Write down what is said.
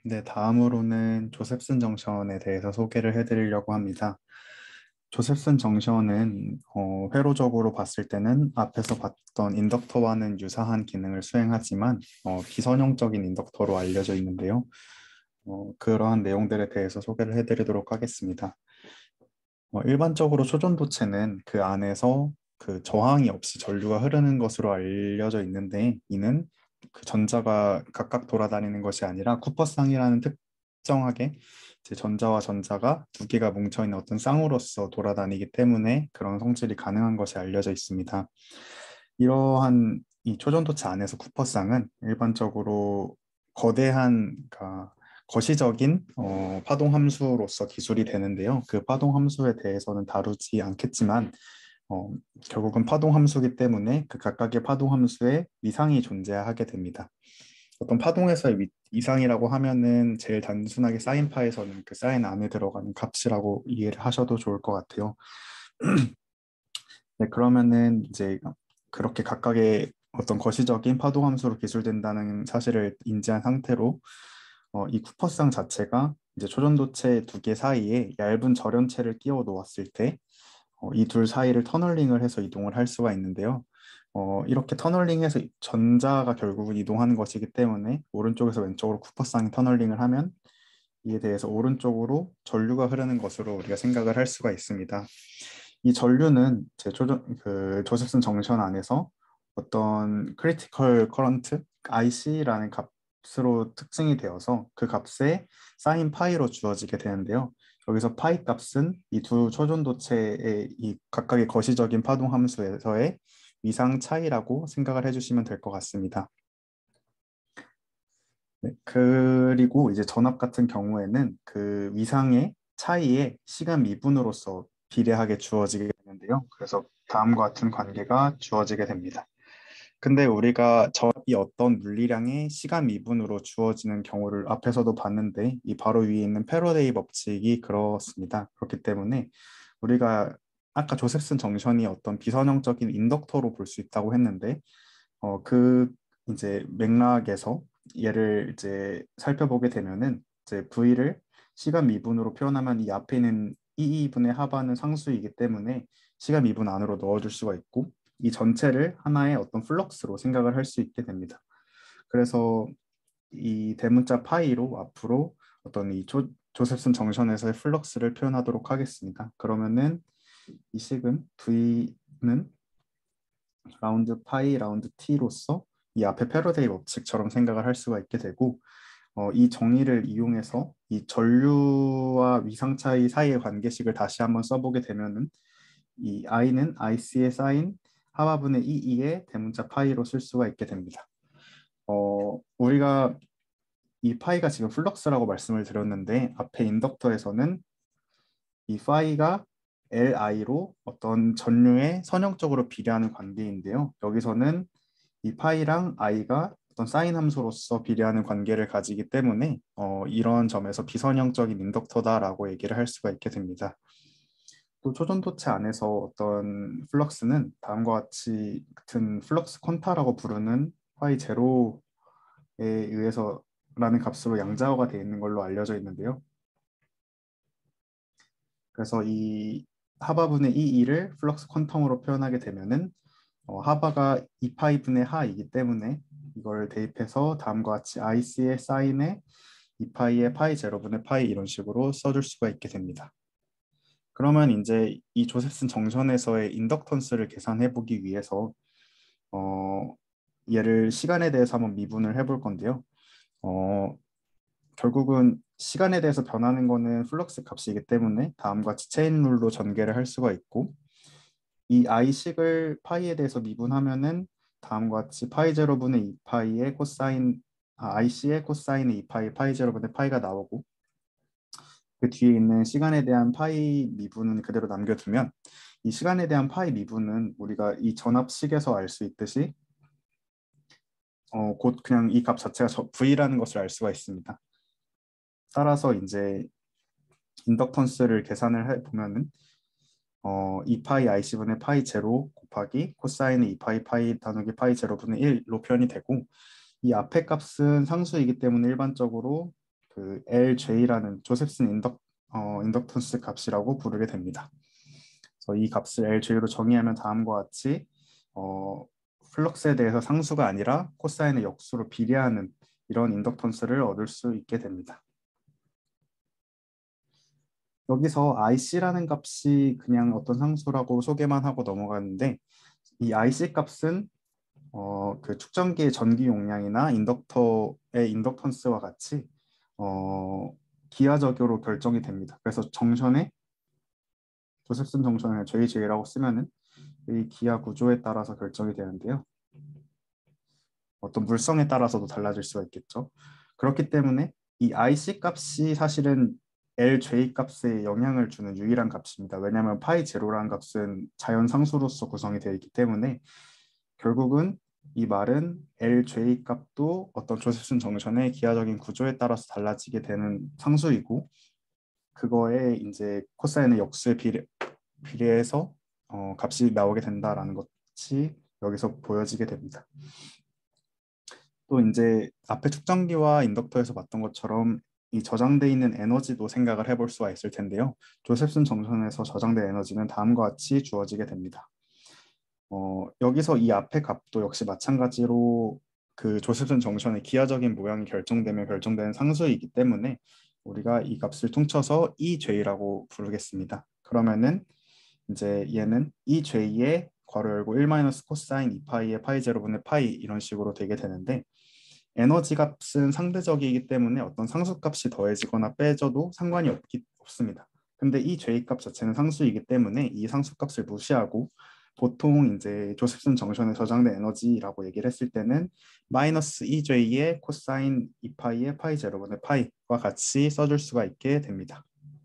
네, 다음으로는 조셉슨 정션에 대해서 소개를 해드리려고 합니다. 조셉슨 정션은 회로적으로 봤을 때는 앞에서 봤던 인덕터와는 유사한 기능을 수행하지만 비선형적인 인덕터로 알려져 있는데요. 그러한 내용들에 대해서 소개를 해드리도록 하겠습니다. 일반적으로 초전도체는 그 안에서 그 저항이 없이 전류가 흐르는 것으로 알려져 있는데 이는 그 전자가 각각 돌아다니는 것이 아니라 쿠퍼쌍이라는 특정하게 이제 전자와 전자가 두 개가 뭉쳐있는 어떤 쌍으로서 돌아다니기 때문에 그런 성질이 가능한 것이 알려져 있습니다. 이러한 이 초전도체 안에서 쿠퍼쌍은 일반적으로 거대한 그러니까 거시적인 파동 함수로서 기술이 되는데요. 그 파동 함수에 대해서는 다루지 않겠지만 어, 결국은 파동 함수이기 때문에 그 각각의 파동 함수에 위상이 존재하게 됩니다. 어떤 파동에서의 이상이라고 하면은 제일 단순하게 사인파에서는 그 사인 안에 들어가는 값이라고 이해를 하셔도 좋을 것 같아요. 네, 그러면은 이제 그렇게 각각의 어떤 거시적인 파동 함수로 기술된다는 사실을 인지한 상태로 이 쿠퍼쌍 자체가 이제 초전도체 두 개 사이에 얇은 절연체를 끼워 놓았을 때 이 둘 사이를 터널링을 해서 이동을 할 수가 있는데요. 이렇게 터널링해서 전자가 결국은 이동하는 것이기 때문에 오른쪽에서 왼쪽으로 쿠퍼쌍이 터널링을 하면 이에 대해서 오른쪽으로 전류가 흐르는 것으로 우리가 생각을 할 수가 있습니다. 이 전류는 그 조셉슨 정션 안에서 어떤 크리티컬 커런트 IC라는 값으로 특징이 되어서 그 값에 사인 파이로 주어지게 되는데요. 여기서 파이 값은 이 두 초전도체의 이 각각의 거시적인 파동 함수에서의 위상 차이라고 생각을 해주시면 될 것 같습니다. 네, 그리고 이제 전압 같은 경우에는 그 위상의 차이에 시간 미분으로서 비례하게 주어지게 되는데요. 그래서 다음과 같은 관계가 주어지게 됩니다. 근데 우리가 전압이 어떤 물리량의 시간 미분으로 주어지는 경우를 앞에서도 봤는데 이 바로 위에 있는 패러데이 법칙이 그렇습니다. 그렇기 때문에 우리가 아까 조셉슨 정션이 어떤 비선형적인 인덕터로 볼 수 있다고 했는데 그 이제 맥락에서 얘를 이제 살펴보게 되면은 이제 V를 시간 미분으로 표현하면 이 앞에 있는 E2분의 하반은 상수이기 때문에 시간 미분 안으로 넣어줄 수가 있고 이 전체를 하나의 어떤 플럭스로 생각을 할 수 있게 됩니다. 그래서 이 대문자 파이로 앞으로 어떤 이 조셉슨 정션에서의 플럭스를 표현하도록 하겠습니다. 그러면은 이 식은 V는 라운드 파이 라운드 t로서 이 앞에 패러데이 법칙처럼 생각을 할 수가 있게 되고 이 정의를 이용해서 이 전류와 위상 차이 사이의 관계식을 다시 한번 써보게 되면은 이 i는 IC의 사인 하와분의 2의 대문자 파이로 쓸 수가 있게 됩니다. 우리가 이 파이가 지금 플럭스라고 말씀을 드렸는데 앞에 인덕터에서는 이 파이가 Li로 어떤 전류에 선형적으로 비례하는 관계인데요. 여기서는 이 파이랑 i가 어떤 사인 함수로서 비례하는 관계를 가지기 때문에 이런 점에서 비선형적인 인덕터다라고 얘기를 할 수가 있게 됩니다. 또 초전도체 안에서 어떤 플럭스는 다음과 같이 같은 플럭스 퀀타라고 부르는 파이 제로에 의해서라는 값으로 양자어가 되어 있는 걸로 알려져 있는데요. 그래서 이 하바분의 이 2를 플럭스 퀀텀으로 표현하게 되면은 하바가 2파이분의 하이기 때문에 이걸 대입해서 다음과 같이 IC의 사인에 2파이의 파이 제로분의 파이 이런 식으로 써줄 수가 있게 됩니다. 그러면 이제 이 조셉슨 정션에서의 인덕턴스를 계산해 보기 위해서 어, 얘를 시간에 대해서 한번 미분을 해볼 건데요. 어, 결국은 시간에 대해서 변하는 거는 플럭스 값이기 때문에 다음과 같이 체인 룰로 전개를 할 수가 있고 이 i식을 파이에 대해서 미분하면은 다음과 같이 파이 제로분의 2파이의 코사인 ic의 코사인의 2파이 파이 제로분의 파이가 나오고 그 뒤에 있는 시간에 대한 파이 미분은 그대로 남겨두면 이 시간에 대한 파이 미분은 우리가 이 전압식에서 알 수 있듯이 곧 그냥 이 값 자체가 v라는 것을 알 수가 있습니다. 따라서 이제 인덕턴스를 계산을 해 보면은 2파이 IC분의 파이 제로 곱하기 코사인의 2파이 파이 나누기 파이 제로분의 1로 표현이 되고 이 앞에 값은 상수이기 때문에 일반적으로 그 LJ라는 조셉슨 인덕턴스 값이라고 부르게 됩니다. 그래서 이 값을 LJ로 정의하면 다음과 같이 어, 플럭스에 대해서 상수가 아니라 코사인의 역수로 비례하는 이런 인덕턴스를 얻을 수 있게 됩니다. 여기서 IC라는 값이 그냥 어떤 상수라고 소개만 하고 넘어가는데 이 IC 값은 그 축전기의 전기 용량이나 인덕터의 인덕턴스와 같이 어, 기하적으로 결정이 됩니다. 그래서 정션에 조셉슨 정션을 JJ라고 쓰면은 이 기하 구조에 따라서 결정이 되는데요. 어떤 물성에 따라서도 달라질 수가 있겠죠. 그렇기 때문에 이 IC 값이 사실은 LJ 값에 영향을 주는 유일한 값입니다. 왜냐하면 파이 제로라는 값은 자연 상수로서 구성이 되어 있기 때문에 결국은 이 말은 LJ 값도 어떤 조셉슨 정션의 기하적인 구조에 따라서 달라지게 되는 상수이고 그거에 이제 코사인의 역수에 비례해서 값이 나오게 된다라는 것이 여기서 보여지게 됩니다. 또 이제 앞에 축전기와 인덕터에서 봤던 것처럼 이 저장돼 있는 에너지도 생각을 해볼 수가 있을 텐데요. 조셉슨 정션에서 저장된 에너지는 다음과 같이 주어지게 됩니다. 여기서 이 앞의 값도 역시 마찬가지로 그 조셉슨 정션의 기하적인 모양이 결정되면 결정되는 상수이기 때문에 우리가 이 값을 퉁쳐서 EJ라고 부르겠습니다. 그러면은 이제 얘는 EJ의 괄호 열고 1 코사인 2파이의 파이 제로분의 파이 이런 식으로 되게 되는데 에너지 값은 상대적이기 때문에 어떤 상수값이 더해지거나 빼져도 상관이 없습니다. 근데 이 J값 자체는 상수이기 때문에 이 상수값을 무시하고 보통 이제 조셉슨 정션에 저장된 에너지라고 얘기를 했을 때는 마이너스 2J의 코사인 2파이의 파이 제로분의 파이와 같이 써줄 수가 있게 됩니다.